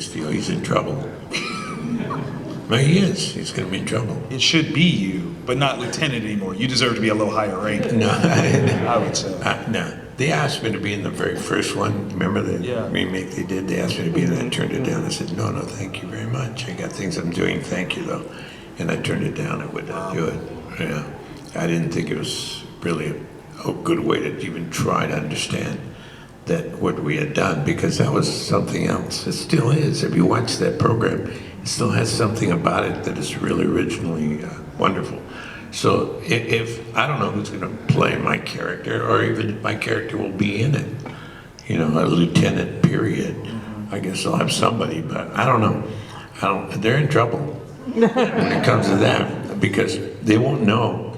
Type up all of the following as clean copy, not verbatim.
Castillo. He's in trouble. No, he is. He's going to be in trouble. It should be you, but not lieutenant anymore. You deserve to be a little higher rank. No, I would say. no. They asked me to be in the very first one. Remember the remake they did? They asked me to be in it. I turned it down. I said, no, thank you very much. I got things I'm doing. Thank you, though. And I turned it down. I would not do it. Yeah. I didn't think it was really a good way to even try to understand that what we had done, because that was something else. It still is. If you watch that program, it still has something about it that is really originally wonderful. So if I don't know who's going to play my character, or even if my character will be in it, you know, a lieutenant period. I guess I'll have somebody, but I don't know. They're in trouble when it comes to that, because they won't know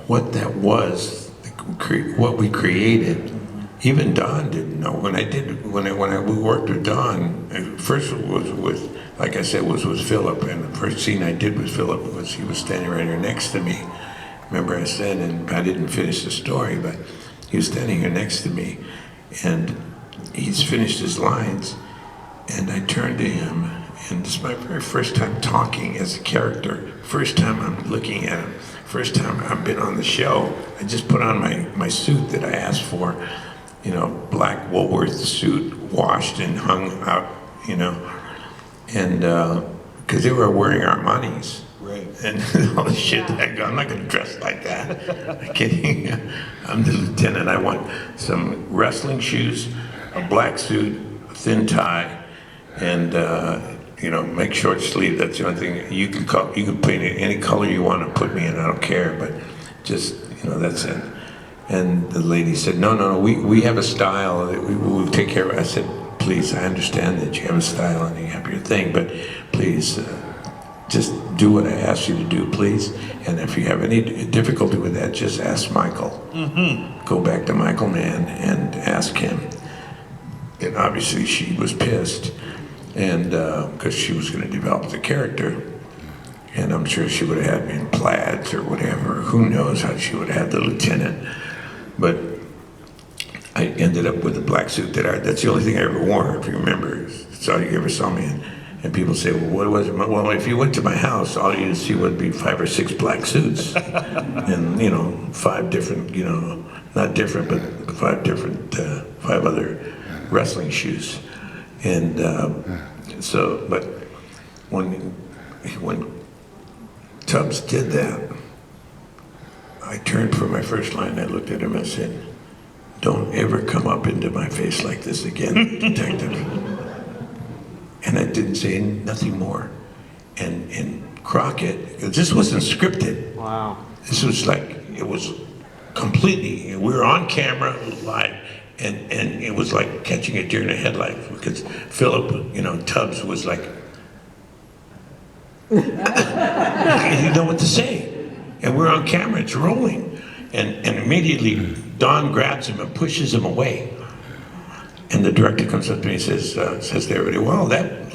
what that was, what we created. Even Don didn't know. When we worked with Don, first it was with, like I said, was with Philip, and the first scene I did with Philip was he was standing right here next to me. Remember I said, and I didn't finish the story, but he was standing here next to me, and he's finished his lines, and I turned to him, and this is my very first time talking as a character, first time I'm looking at him, first time I've been on the show. I just put on my suit that I asked for, you know, black Woolworth suit, washed and hung out, you know, and because they were wearing Armani's. Right. And all the shit that I go, I'm not going to dress like that. I'm kidding. I'm the lieutenant. I want some wrestling shoes, a black suit, a thin tie, and you know, make short sleeve. That's the only thing. You can put any color you want to put me in. I don't care, but just, you know, that's it. And the lady said, no, we have a style that we'll take care of it. I said, please, I understand that you have a style and you have your thing, but please, just do what I asked you to do, please. And if you have any difficulty with that, just ask Michael. Go back to Michael Mann and ask him. And obviously she was pissed, and because she was going to develop the character. And I'm sure she would have had me in plaids or whatever. Who knows how she would have had the lieutenant. But I ended up with a black suit that's the only thing I ever wore, if you remember. That's all you ever saw me in. And people say, well, what was it? Well, if you went to my house, all you'd see would be 5 or 6 black suits. And, you know, 5 different, you know, not different, but 5 other wrestling shoes. And but when Tubbs did that, I turned for my first line, I looked at him and said, don't ever come up into my face like this again, detective. And I didn't say nothing more. And Crockett, this wasn't scripted. Wow. This was like, it was completely, we were on camera, live, and it was like catching a deer in a headlight, because Philip, you know, Tubbs was like, he didn't know what to say. And we're on camera, it's rolling. And immediately, Don grabs him and pushes him away. And the director comes up to me and says to everybody, well, that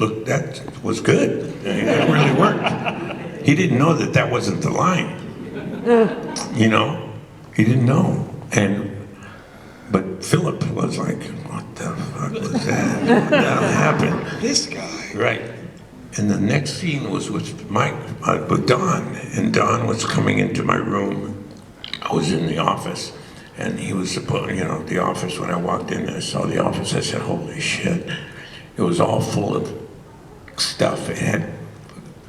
was good. It really worked. He didn't know that wasn't the line. You know, he didn't know. But Philip was like, what the fuck was that? What the hell happened? This guy. Right. And the next scene was with with Don, and Don was coming into my room. I was in the office, and he was supposed, you know, the office, when I walked in, I saw the office, I said, holy shit. It was all full of stuff. It had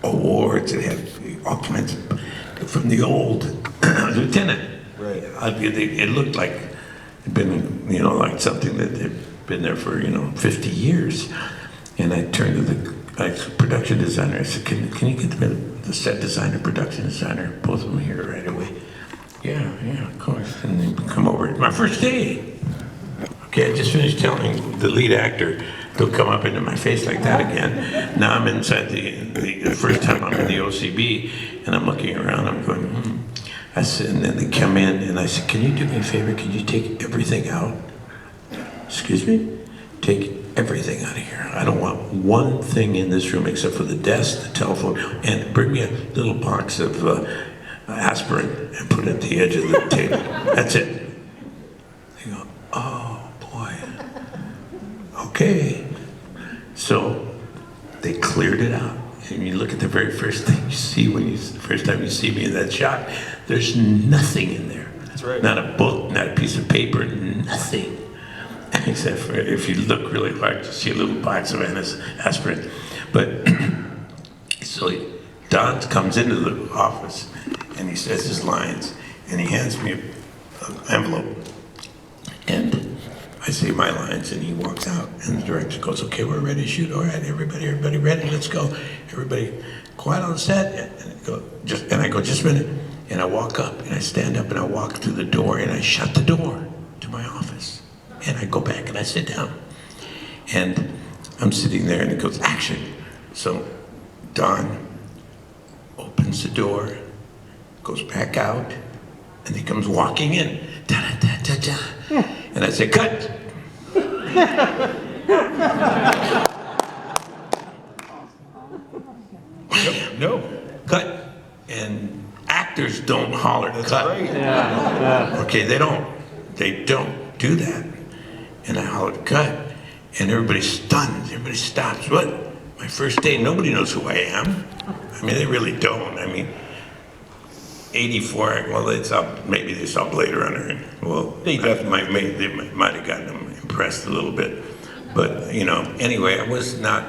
awards, it had all kinds of, from the old lieutenant. Right. It looked like it'd been, you know, like something that had been there for, you know, 50 years. And I turned to the production designer. I said, can you get the set designer, production designer, both of them here right away? Yeah, of course. And then come over. My first day. Okay, I just finished telling the lead actor, don't come up into my face like that again. Now I'm inside the first time I'm in the OCB, and I'm looking around, I'm going, I said, and then they come in, and I said, can you do me a favor? Can you take everything out? Excuse me? Take everything out of here. I don't want one thing in this room except for the desk, the telephone, and bring me a little box of aspirin and put it at the edge of the table. That's it. They go, oh boy. Okay. So they cleared it out. And you look at the very first thing you see the first time you see me in that shot, there's nothing in there. That's right. Not a book, not a piece of paper, nothing. Except for if you look really hard, you see a little box of aspirin. But so Don comes into the office and he says his lines and he hands me an envelope. And I say my lines and he walks out and the director goes, okay, we're ready to shoot. All right, everybody ready, let's go. Everybody quiet on set. And I go, just a minute. And I walk up and I stand up and I walk through the door and I shut the door to my office. And I go back and I sit down. And I'm sitting there and it goes, action. So Don opens the door, goes back out, and he comes walking in. Da-da-da-da-da. And I say, cut. No. Cut. And actors don't holler, That's cut. right. Yeah. Okay, they don't do that. And I hollered, cut. And everybody's stunned, everybody stops. What? My first day, nobody knows who I am. I mean, they really don't. I mean, 84, well, it's up, maybe they saw Blade Runner. Well, They definitely they might have gotten them impressed a little bit. But, you know, anyway, I was not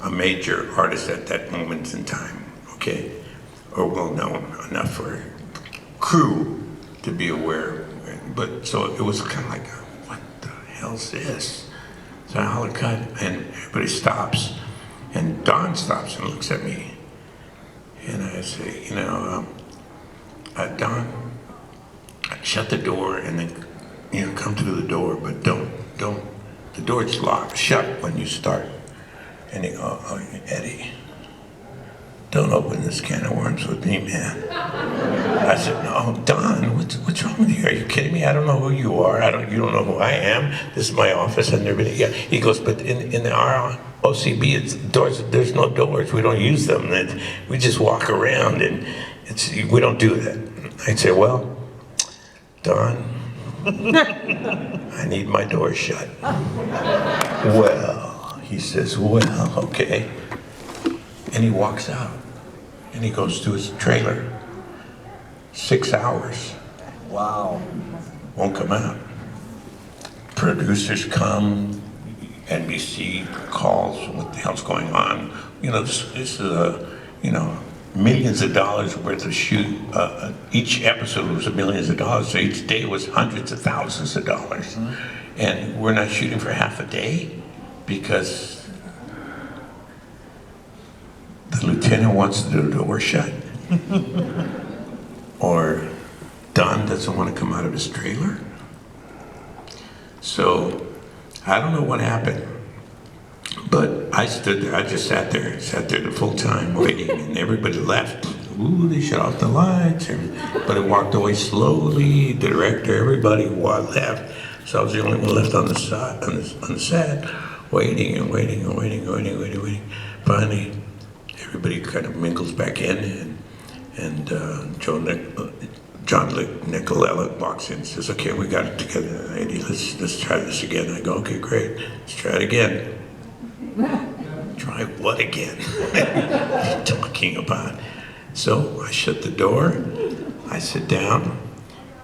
a major artist at that moment in time, okay? Or well known enough for crew to be aware. But, so it was kind of like, what the hell's this? So I holler, cut, and everybody stops. And Don stops and looks at me. And I say, you know, Don, shut the door and then, you know, come through the door, but don't, the door's locked, shut when you start. And he goes, oh, Eddie, don't open this can of worms with me, man. I said, no, Don, what's wrong with you? Are you kidding me? I don't know who you are. You don't know who I am. This is my office and everything. Yeah. He goes, but in our OCB, it's doors. There's no doors. We don't use them. We just walk around, and we don't do that. I'd say, well, Don, I need my door shut. Well, he says, well, okay. And he walks out, and he goes to his trailer. 6 hours. Wow. Won't come out. Producers come, NBC calls, what the hell's going on? You know, this is you know, millions of dollars worth of shoot. Each episode was millions of dollars, so each day was hundreds of thousands of dollars. Mm-hmm. And we're not shooting for half a day because the lieutenant wants the door shut. Or Don doesn't want to come out of his trailer. So I don't know what happened, but I stood there, I just sat there the full time waiting, and everybody left. Ooh, they shut off the lights, but it walked away slowly, the director, everybody left. So I was the only one left on the set, waiting and waiting and waiting and waiting and waiting and waiting. Finally, everybody kind of mingles back in, and John Nicolella walks in and says, okay, we got it together, lady, let's try this again. I go, okay, great, let's try it again. Try what again? What are you talking about? So I shut the door, I sit down,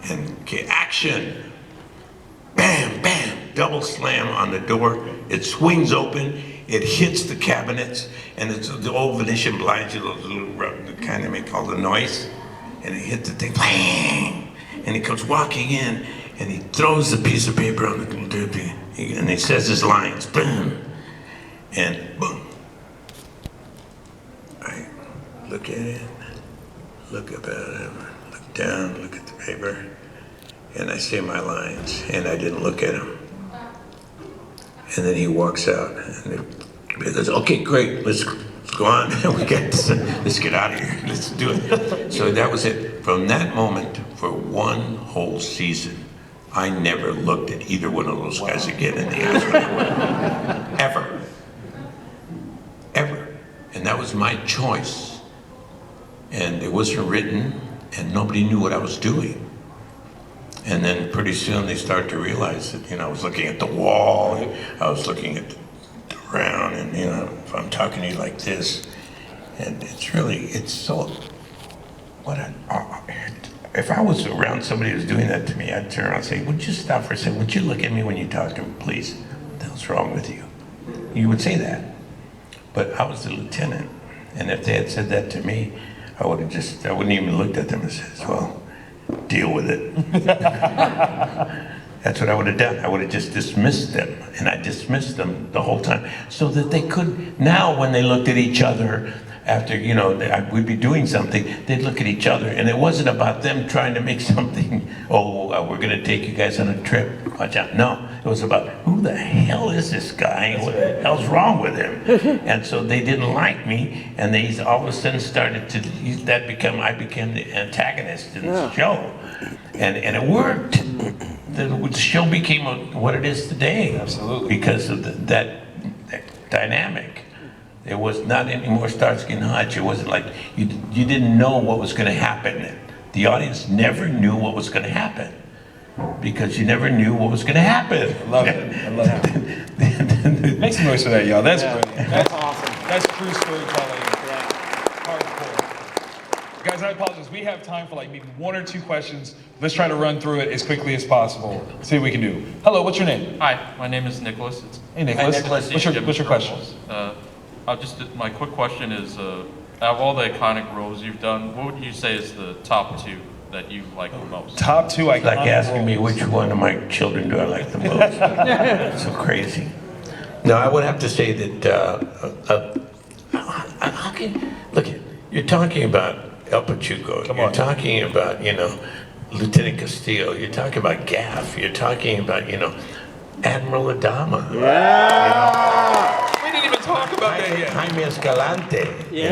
and okay, action. Bam, bam, double slam on the door. It swings open, it hits the cabinets, and it's the old Venetian blinds, you know, those little kind of make all the noise. And it hit the thing, bang! And he comes walking in, and he throws the piece of paper on the computer, and he says his lines, boom, and boom. I look at it, look up at it, look down, look at the paper, and I say my lines, and I didn't look at him. And then he walks out, and he goes, okay, great, let's go on. We got this, let's get out of here. Let's do it. So that was it. From that moment, for one whole season, I never looked at either one of those guys again in the eyes. Ever. Ever. And that was my choice. And it wasn't written, and nobody knew what I was doing. And then pretty soon they started to realize that, you know, I was looking at the wall, I was looking at the ground, and if I'm talking to you like this, and it's so, if I was around somebody who's doing that to me, I'd turn around and say, would you stop for a second? Would you look at me when you talk to me, please? What the hell's wrong with you? You would say that. But I was the lieutenant, and if they had said that to me, I wouldn't even looked at them and said, well, deal with it. That's what I would have done. I would have just dismissed them, and I dismissed them the whole time, so that they could, now when they looked at each other, after, we'd be doing something, they'd look at each other, and it wasn't about them trying to make something, we're gonna take you guys on a trip, watch out. No, it was about, who the hell is this guy? What the hell's wrong with him? And so they didn't like me, and they all of a sudden started to, I became the antagonist in the show. And it worked. The show became what it is today. Absolutely. Because of that dynamic. It was not any more Starsky and Hutch. It wasn't like you didn't know what was going to happen. The audience never knew what was going to happen because you never knew what was going to happen. I love it. I love it. Make some noise for that, y'all. That's brilliant. That's awesome. That's true storytelling. Yeah. Hardcore. Guys, I apologize. We have time for like maybe 1 or 2 questions. Let's try to run through it as quickly as possible. See what we can do. Hello, what's your name? Hi, my name is Nicholas. Hey, Nicholas. Hi, Nicholas. What's your question? My quick question is, out of all the iconic roles you've done, what would you say is the top 2 that you like the most? Top 2 iconic Like asking roles. me which one of my children do I like the most. So crazy. No, I would have to say that, look, you're talking about El Pachuco. Come You're on. talking about, Lieutenant Castillo. You're talking about Gaff. You're talking about, Admiral Adama. Yeah. We didn't even talk about that yet. Jaime Escalante. Yeah.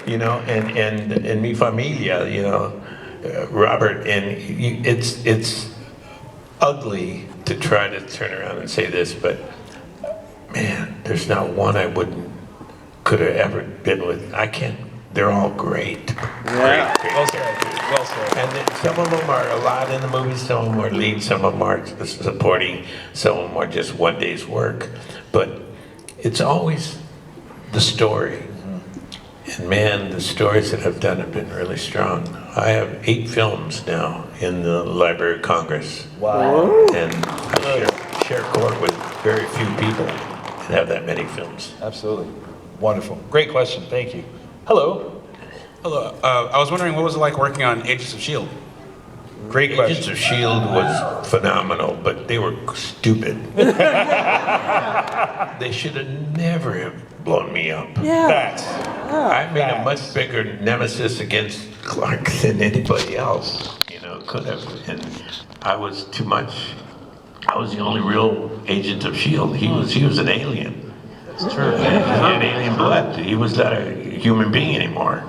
Deliver, and Mi Familia, Robert, and it's ugly to try to turn around and say this, but man, there's not one could have ever been with. I can't. They're all great. Yeah. Great. Well said. Well said. And then some of them are a lot in the movie, some of them are lead, some of them are supporting, some of them are just one day's work. But it's always the story. And man, the stories that I've done have been really strong. I have 8 films now in the Library of Congress. Wow. And I share court with very few people that have that many films. Absolutely. Wonderful. Great question. Thank you. Hello. Hello. I was wondering what was it like working on Agents of S.H.I.E.L.D.? Great Agents question. of S.H.I.E.L.D. was phenomenal, but they were stupid. They should have never have blown me up. Facts. I made a much bigger nemesis against Clark than anybody else, could have. And I was too much. I was the only real agent of S.H.I.E.L.D. He was an alien. That's true. He had alien blood. He was not a human being anymore.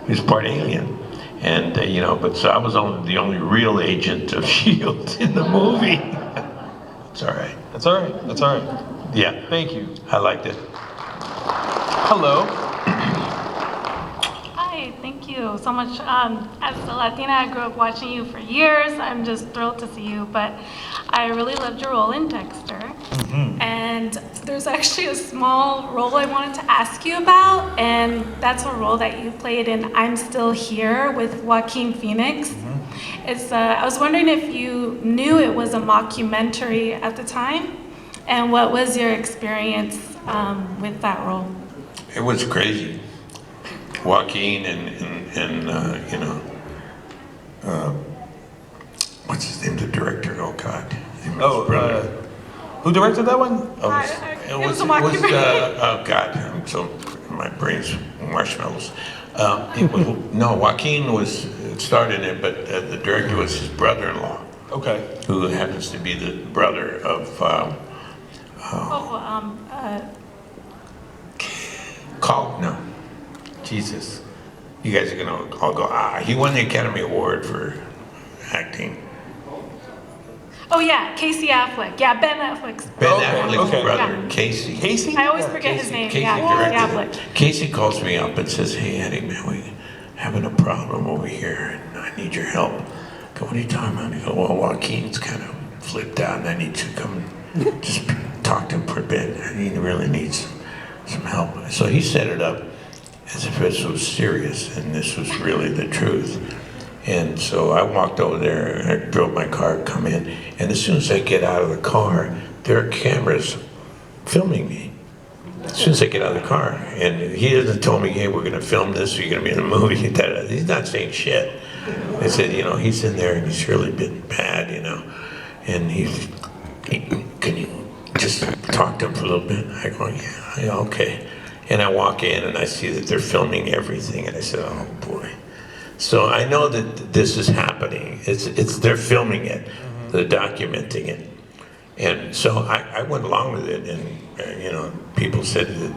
He was part alien. And, but so I was the only real agent of S.H.I.E.L.D. in the movie. It's all right. That's all right. That's all right. Yeah, Thank you. I liked it. Hello. Hi, thank you so much. As a Latina, I grew up watching you for years. I'm just thrilled to see you, but I really loved your role in Dexter. And there's actually a small role I wanted to ask you about, and that's a role that you played in I'm Still Here with Joaquin Phoenix. I was wondering if you knew it was a mockumentary at the time, and what was your experience with that role? It was crazy. Joaquin and what's his name? The director. Oh God. His name was brilliant. Who directed that one? It was a mockumentary. Oh God. My brain's marshmallows. Joaquin starred in it, but the director was his brother-in-law, Okay. who happens to be the brother of Jesus. You guys are gonna all go, he won the Academy Award for acting. Oh yeah, Casey Affleck. Yeah, Ben Affleck's. Ben Okay, Affleck's okay. brother, Yeah. Casey. Casey? I always forget his name. Casey Yeah, directed Casey it. Affleck. Casey calls me up and says, hey Eddie, man, we having a problem over here and I need your help. I go, what are you talking about? I go, well, Joaquin's kind of flipped out and I need to come just talk to him for a bit. He really needs some help. So he set it up as if this was serious and this was really the truth. And so I walked over there, and I drove my car, come in, and as soon as I get out of the car, there are cameras filming me. As soon as I get out of the car, and he hasn't told me, hey, we're gonna film this, or you're gonna be in a movie. He's not saying shit. I said, he's in there and he's really been bad, and can you just talk to him for a little bit? I go, yeah, okay. And I walk in and I see that they're filming everything, and I said, oh boy. So I know that this is happening. They're filming it, they're documenting it. And so I went along with it, and people said that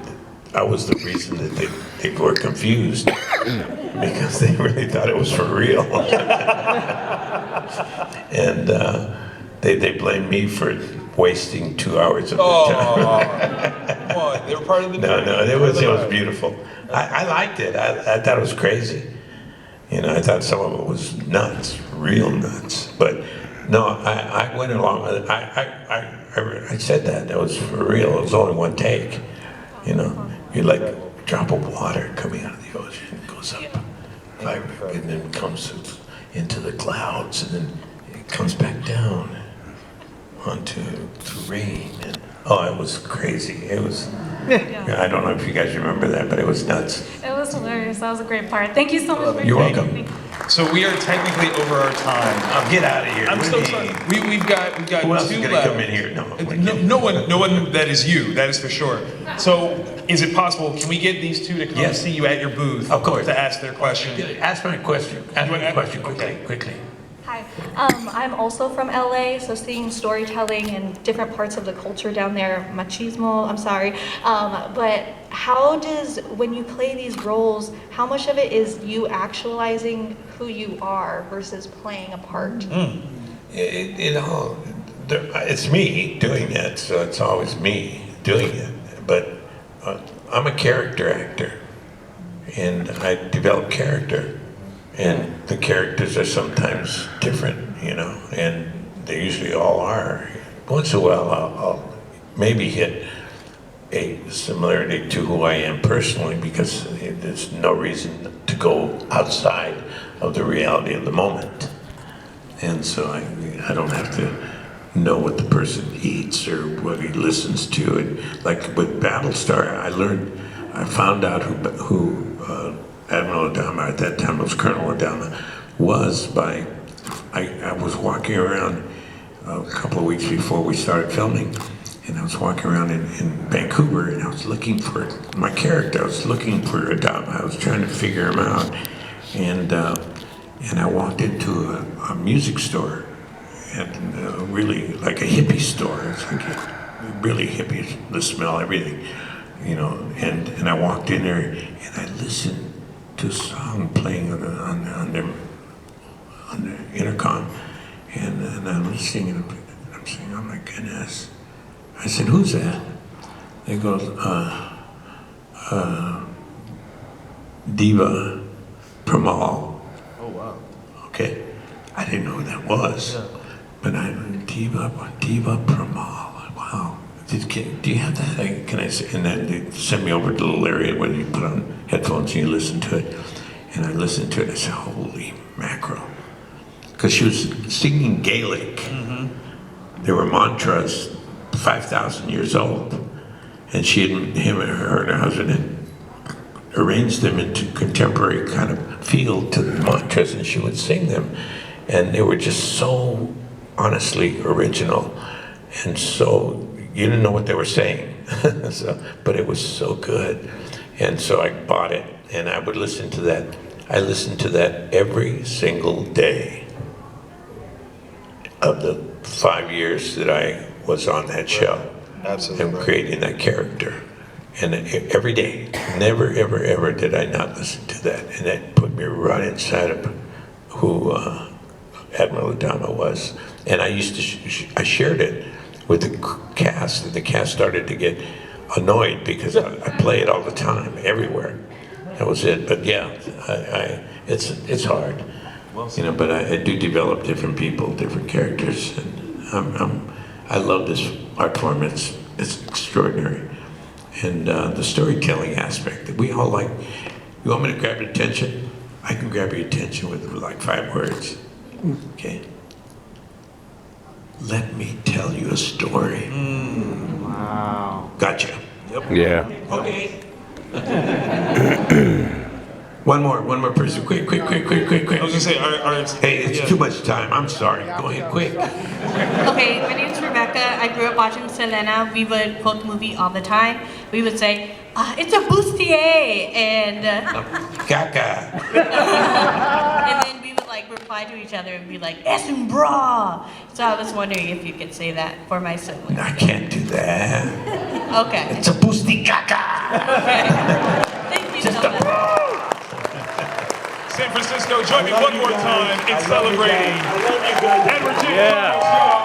I was the reason that they were confused because they really thought it was for real. And they blamed me for wasting 2 hours of their time. Come on, they were part of the No, it was beautiful. I liked it. I thought it was crazy. I thought some of it was nuts, real nuts. But no, I went along with it. I said that was for real. It was only one take. You're like a drop of water coming out of the ocean, goes up, and then comes into the clouds, and then it comes back down onto the rain. And, it was crazy. It was. I don't know if you guys remember that, but it was nuts. It was hilarious. That was a great part. Thank you so much for You're joining welcome. me. So we are technically over our time. I'll get out of here. I'm so sorry. We've got Who else is two gonna left. come in here? No one that is you. That is for sure. So is it possible? Can we get these two to come Yes. see you at your booth? Of course. To ask their question. Ask my question. Ask my question Okay. quickly. Hi, I'm also from LA, so seeing storytelling and different parts of the culture down there, machismo, I'm sorry, but when you play these roles, how much of it is you actualizing who you are versus playing a part? It's me doing it, so it's always me doing it. But I'm a character actor, and I develop character. And the characters are sometimes different, and they usually all are. Once in a while, I'll maybe hit a similarity to who I am personally, because there's no reason to go outside of the reality of the moment. And so I don't have to know what the person eats or what he listens to. And like with Battlestar, I found out who Admiral Adama, at that time it was Colonel Adama, was by, I was walking around a couple of weeks before we started filming, and I was walking around in Vancouver, and I was looking for my character. I was looking for Adama. I was trying to figure him out, and I walked into a music store, and really like a hippie store. It's like really hippie, the smell, everything, and I walked in there, and I listened to a song playing on the intercom, and I'm listening, and I'm saying, oh my goodness. I said, who's that? They go, Diva Pramal. Oh wow. Okay, I didn't know who that was, but Diva Pramal. Wow. Do you have that? Can I say? And then they sent me over to the little area where you put on headphones and you listen to it. And I listened to it and I said, holy mackerel. Because she was singing Gaelic. There were mantras 5,000 years old. And him and her husband had arranged them into contemporary kind of feel to the mantras, and she would sing them. And they were just so honestly original. And so you didn't know what they were saying, but it was so good. And so I bought it, and I would listen to that. I listened to that every single day of the 5 years that I was on that show. Absolutely. And creating that character. And every day, never, ever, ever did I not listen to that. And that put me right inside of who Admiral Adama was. And I used to, I shared it with the cast, and the cast started to get annoyed because I play it all the time, everywhere. That was it. But yeah, it's hard, but I do develop different people, different characters, and I love this art form. It's is extraordinary. And the storytelling aspect that we all like. You want me to grab your attention? I can grab your attention with like 5 words. Okay? Let me tell you a story. Wow. Gotcha. Yeah. Okay. One more person. Quick. I was gonna say, Hey, it's too much time. I'm sorry. Go ahead, quick. Okay, my name's Rebecca. I grew up watching Selena. We would quote the movie all the time. We would say, it's a bustier, and Caca. and then we would like reply to each other and be like, es un bra. So I was wondering if you could say that for my siblings. I can't do that. Okay. It's a boosty caca. Thank you so much. San Francisco, join me one more time in celebrating Edward James. Yeah.